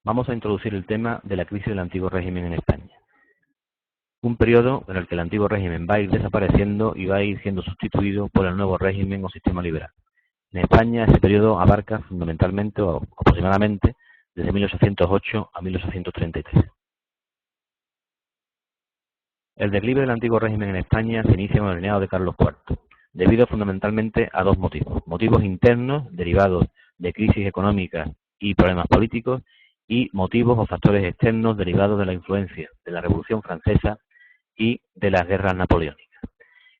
vamos a introducir el tema de la crisis del antiguo régimen en España. Un periodo en el que el antiguo régimen va a ir desapareciendo y va a ir siendo sustituido por el nuevo régimen o sistema liberal. En España ese periodo abarca fundamentalmente o aproximadamente desde 1808 a 1833. El declive del antiguo régimen en España se inicia con el reinado de Carlos IV, debido fundamentalmente a dos motivos. Motivos internos derivados de crisis económicas y problemas políticos y motivos o factores externos derivados de la influencia de la Revolución Francesa y de las guerras napoleónicas.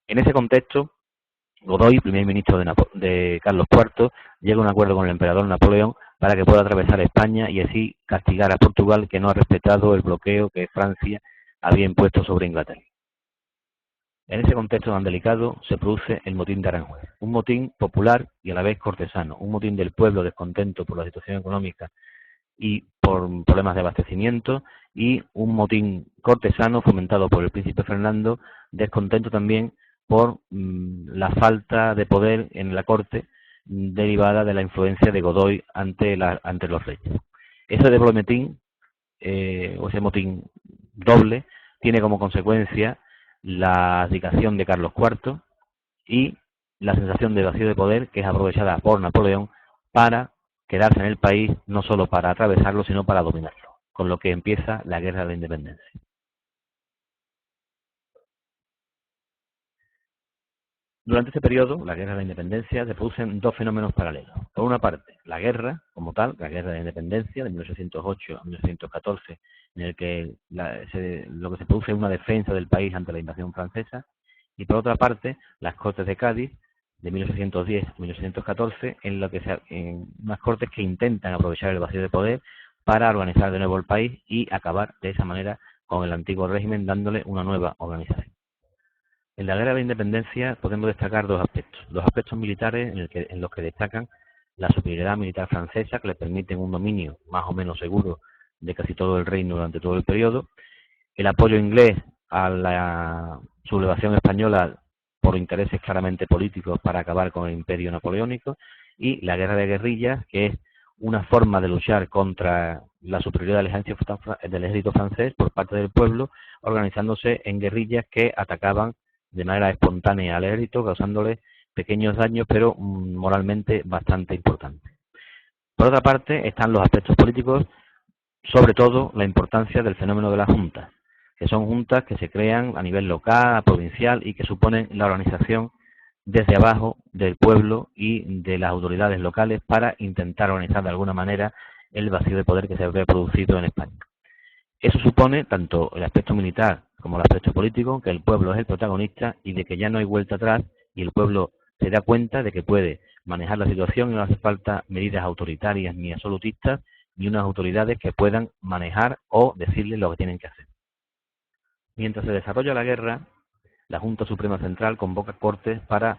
En ese contexto, Godoy, primer ministro de Carlos IV, llega a un acuerdo con el emperador Napoleón para que pueda atravesar España y así castigar a Portugal, que no ha respetado el bloqueo que Francia había impuesto sobre Inglaterra. En ese contexto tan delicado se produce el motín de Aranjuez, un motín popular y a la vez cortesano, un motín del pueblo descontento por la situación económica y por problemas de abastecimiento, y un motín cortesano fomentado por el príncipe Fernando, descontento también por la falta de poder en la corte derivada de la influencia de Godoy ante los reyes. Ese doble motín, o ese motín doble, tiene como consecuencia la abdicación de Carlos IV y la sensación de vacío de poder, que es aprovechada por Napoleón para quedarse en el país, no solo para atravesarlo, sino para dominarlo, con lo que empieza la Guerra de la Independencia. Durante este periodo, la Guerra de la Independencia, se producen dos fenómenos paralelos. Por una parte, la guerra como tal, la Guerra de la Independencia de 1808 a 1814, en el que lo que se produce es una defensa del país ante la invasión francesa, y por otra parte, las Cortes de Cádiz de 1810 a 1814, en unas cortes que intentan aprovechar el vacío de poder para organizar de nuevo el país y acabar de esa manera con el antiguo régimen, dándole una nueva organización. En la Guerra de la Independencia podemos destacar dos aspectos militares en los que destacan la superioridad militar francesa, que le permiten un dominio más o menos seguro de casi todo el reino durante todo el periodo, el apoyo inglés a la sublevación española por intereses claramente políticos para acabar con el imperio napoleónico, y la guerra de guerrillas, que es una forma de luchar contra la superioridad del ejército francés por parte del pueblo, organizándose en guerrillas que atacaban de manera espontánea al ejército, causándole pequeños daños, pero moralmente bastante importantes. Por otra parte, están los aspectos políticos, sobre todo la importancia del fenómeno de las juntas, que son juntas que se crean a nivel local, provincial, y que suponen la organización desde abajo del pueblo y de las autoridades locales para intentar organizar de alguna manera el vacío de poder que se habría producido en España. Eso supone tanto el aspecto militar como el aspecto político, que el pueblo es el protagonista y de que ya no hay vuelta atrás, y el pueblo se da cuenta de que puede manejar la situación y no hace falta medidas autoritarias ni absolutistas, ni unas autoridades que puedan manejar o decirles lo que tienen que hacer. Mientras se desarrolla la guerra, la Junta Suprema Central convoca cortes para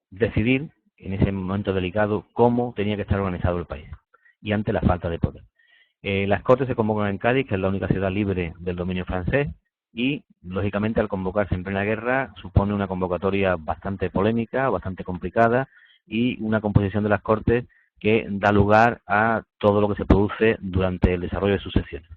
decidir en ese momento delicado cómo tenía que estar organizado el país y ante la falta de poder. Las cortes se convocan en Cádiz, que es la única ciudad libre del dominio francés, y lógicamente al convocarse en plena guerra supone una convocatoria bastante polémica, bastante complicada, y una composición de las cortes que da lugar a todo lo que se produce durante el desarrollo de sus sesiones.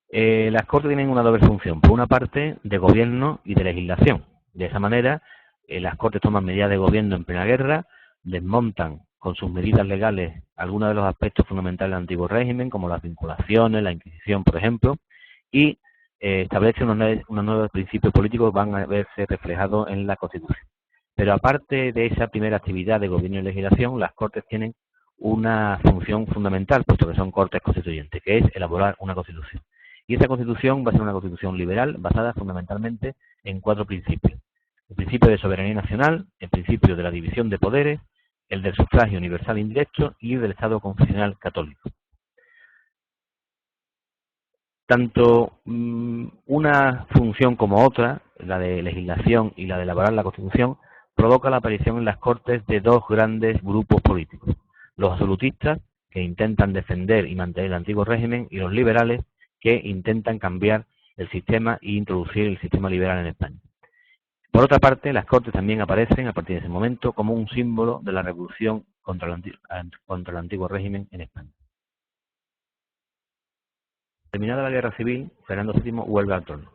Las cortes tienen una doble función, por una parte de gobierno y de legislación. De esa manera, las cortes toman medidas de gobierno en plena guerra, desmontan con sus medidas legales algunos de los aspectos fundamentales del antiguo régimen, como las vinculaciones, la Inquisición, por ejemplo, y establece unos nuevos principios políticos que van a verse reflejados en la Constitución. Pero aparte de esa primera actividad de gobierno y legislación, las Cortes tienen una función fundamental, puesto que son Cortes constituyentes, que es elaborar una Constitución. Y esa Constitución va a ser una Constitución liberal basada fundamentalmente en 4 principios. El principio de soberanía nacional, el principio de la división de poderes, el del sufragio universal indirecto y el del Estado confesional católico. Tanto una función como otra, la de legislación y la de elaborar la Constitución, provoca la aparición en las Cortes de dos grandes grupos políticos: los absolutistas, que intentan defender y mantener el antiguo régimen, y los liberales, que intentan cambiar el sistema e introducir el sistema liberal en España. Por otra parte, las Cortes también aparecen a partir de ese momento como un símbolo de la revolución contra el antiguo régimen en España. Terminada la guerra civil, Fernando VII vuelve al trono.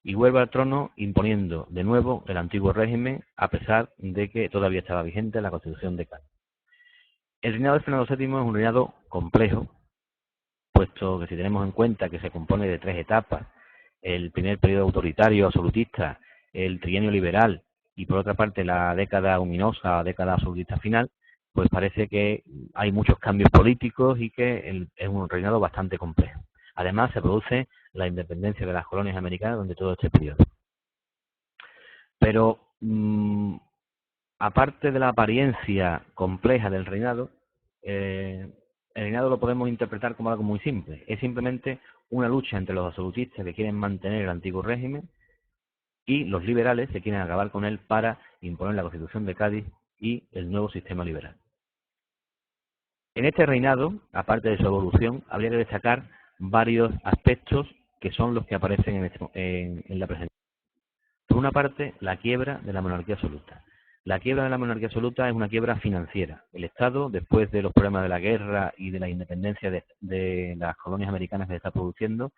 Y vuelve al trono imponiendo de nuevo el antiguo régimen, a pesar de que todavía estaba vigente la Constitución de Cádiz. El reinado de Fernando VII es un reinado complejo, puesto que si tenemos en cuenta que se compone de 3 etapas, el primer periodo autoritario, absolutista, el trienio liberal y por otra parte la década ominosa, década absolutista final, pues parece que hay muchos cambios políticos y que es un reinado bastante complejo. Además se produce la independencia de las colonias americanas durante todo este periodo. Pero aparte de la apariencia compleja del reinado, el reinado lo podemos interpretar como algo muy simple. Es simplemente una lucha entre los absolutistas que quieren mantener el antiguo régimen y los liberales que quieren acabar con él para imponer la Constitución de Cádiz y el nuevo sistema liberal. En este reinado, aparte de su evolución, habría que destacar varios aspectos que son los que aparecen en la presentación. Por una parte, la quiebra de la monarquía absoluta. La quiebra de la monarquía absoluta es una quiebra financiera. El Estado, después de los problemas de la guerra y de la independencia de las colonias americanas que se está produciendo,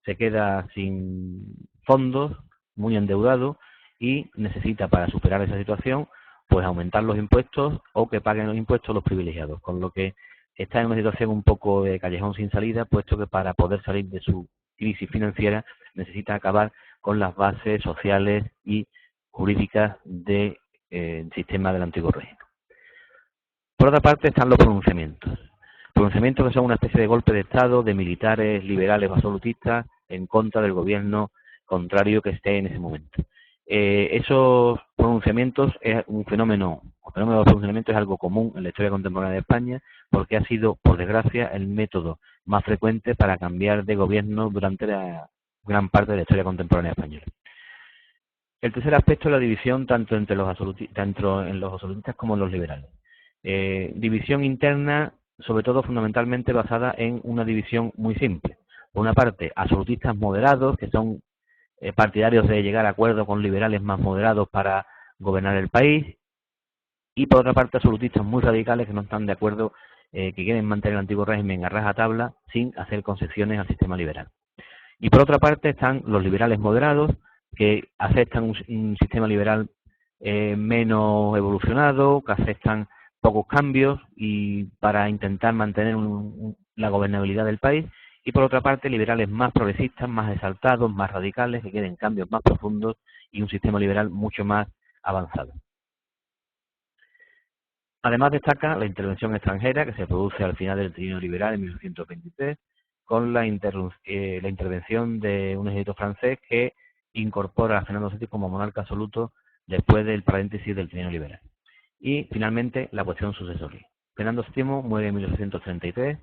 se queda sin fondos, muy endeudado y necesita para superar esa situación pues aumentar los impuestos o que paguen los impuestos los privilegiados, con lo que está en una situación un poco de callejón sin salida, puesto que para poder salir de su crisis financiera necesita acabar con las bases sociales y jurídicas del sistema del antiguo régimen. Por otra parte están los pronunciamientos. Pronunciamientos que son una especie de golpe de Estado de militares liberales o absolutistas en contra del gobierno contrario que esté en ese momento. Esos pronunciamientos es un fenómeno, el fenómeno de los pronunciamientos es algo común en la historia contemporánea de España porque ha sido, por desgracia, el método más frecuente para cambiar de gobierno durante la gran parte de la historia contemporánea española. El tercer aspecto es la división tanto en los absolutistas como en los liberales. División interna, sobre todo fundamentalmente basada en una división muy simple. Por una parte, absolutistas moderados, que son partidarios de llegar a acuerdos con liberales más moderados para gobernar el país, y por otra parte absolutistas muy radicales que no están de acuerdo, que quieren mantener el antiguo régimen a rajatabla sin hacer concesiones al sistema liberal. Y por otra parte están los liberales moderados que aceptan un sistema liberal menos evolucionado, que aceptan pocos cambios y para intentar mantener la gobernabilidad del país. Y por otra parte, liberales más progresistas, más exaltados, más radicales, que quieren cambios más profundos y un sistema liberal mucho más avanzado. Además destaca la intervención extranjera que se produce al final del trienio liberal en 1823, con la intervención de un ejército francés que incorpora a Fernando VII como monarca absoluto después del paréntesis del trienio liberal. Y finalmente la cuestión sucesoria. Fernando VII muere en 1833,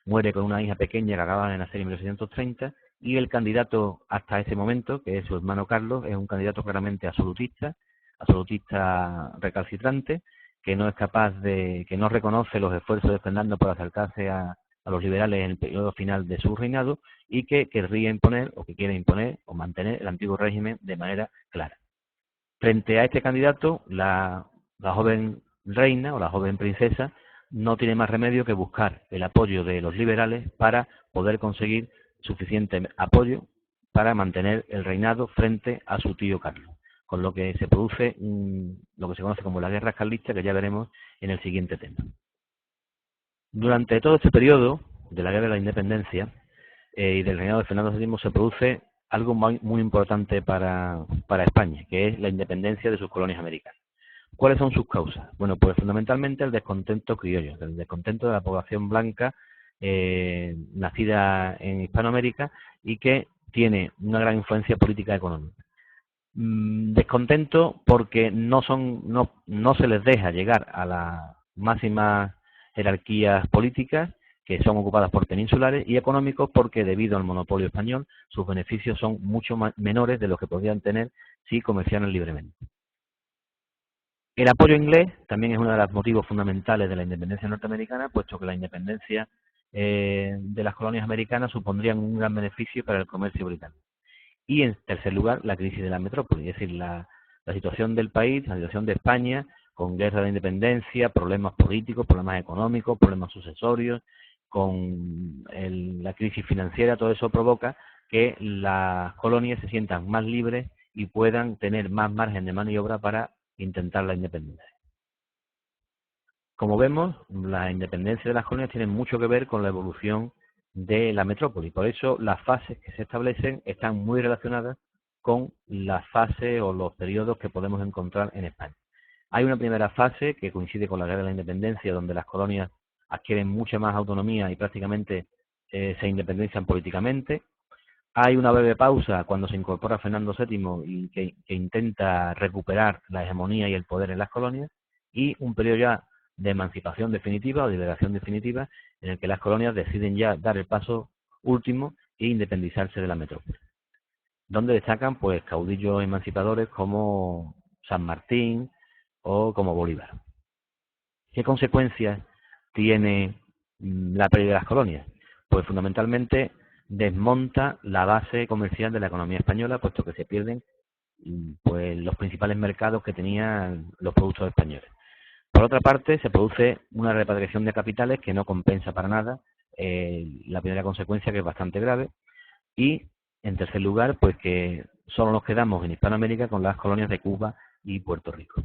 muere con una hija pequeña que acaba de nacer en 1830 y el candidato hasta ese momento, que es su hermano Carlos, es un candidato claramente absolutista recalcitrante, que no es capaz que no reconoce los esfuerzos de Fernando por acercarse a los liberales en el periodo final de su reinado y que querría imponer o que quiere imponer o mantener el antiguo régimen de manera clara. Frente a este candidato, la joven reina o la joven princesa no tiene más remedio que buscar el apoyo de los liberales para poder conseguir suficiente apoyo para mantener el reinado frente a su tío Carlos, con lo que se produce lo que se conoce como la guerra carlista, que ya veremos en el siguiente tema. Durante todo este periodo de la guerra de la independencia y del reinado de Fernando VII se produce algo muy importante para España, que es la independencia de sus colonias americanas. ¿Cuáles son sus causas? Bueno, pues fundamentalmente el descontento criollo, el descontento de la población blanca nacida en Hispanoamérica y que tiene una gran influencia política y económica. Descontento porque no se les deja llegar a las máximas jerarquías políticas que son ocupadas por peninsulares, y económicos porque debido al monopolio español sus beneficios son mucho menores de los que podrían tener si comerciaran libremente. El apoyo inglés también es uno de los motivos fundamentales de la independencia norteamericana, puesto que la independencia de las colonias americanas supondrían un gran beneficio para el comercio británico. Y en tercer lugar, la crisis de la metrópoli, es decir, la situación del país, la situación de España, con guerra de independencia, problemas políticos, problemas económicos, problemas sucesorios, con la crisis financiera, todo eso provoca que las colonias se sientan más libres y puedan tener más margen de maniobra para intentar la independencia. Como vemos, la independencia de las colonias tiene mucho que ver con la evolución de la metrópoli. Por eso las fases que se establecen están muy relacionadas con las fases o los periodos que podemos encontrar en España. Hay una primera fase que coincide con la Guerra de la Independencia, donde las colonias adquieren mucha más autonomía y prácticamente se independizian políticamente. Hay una breve pausa cuando se incorpora Fernando VII y que intenta recuperar la hegemonía y el poder en las colonias, y un periodo ya de emancipación definitiva o de liberación definitiva en el que las colonias deciden ya dar el paso último e independizarse de la metrópoli, donde destacan pues caudillos emancipadores como San Martín o como Bolívar. ¿Qué consecuencias tiene la pérdida de las colonias? Pues fundamentalmente desmonta la base comercial de la economía española, puesto que se pierden pues los principales mercados que tenían los productos españoles. Por otra parte, se produce una repatriación de capitales que no compensa para nada la primera consecuencia, que es bastante grave, y en tercer lugar, pues que solo nos quedamos en Hispanoamérica con las colonias de Cuba y Puerto Rico.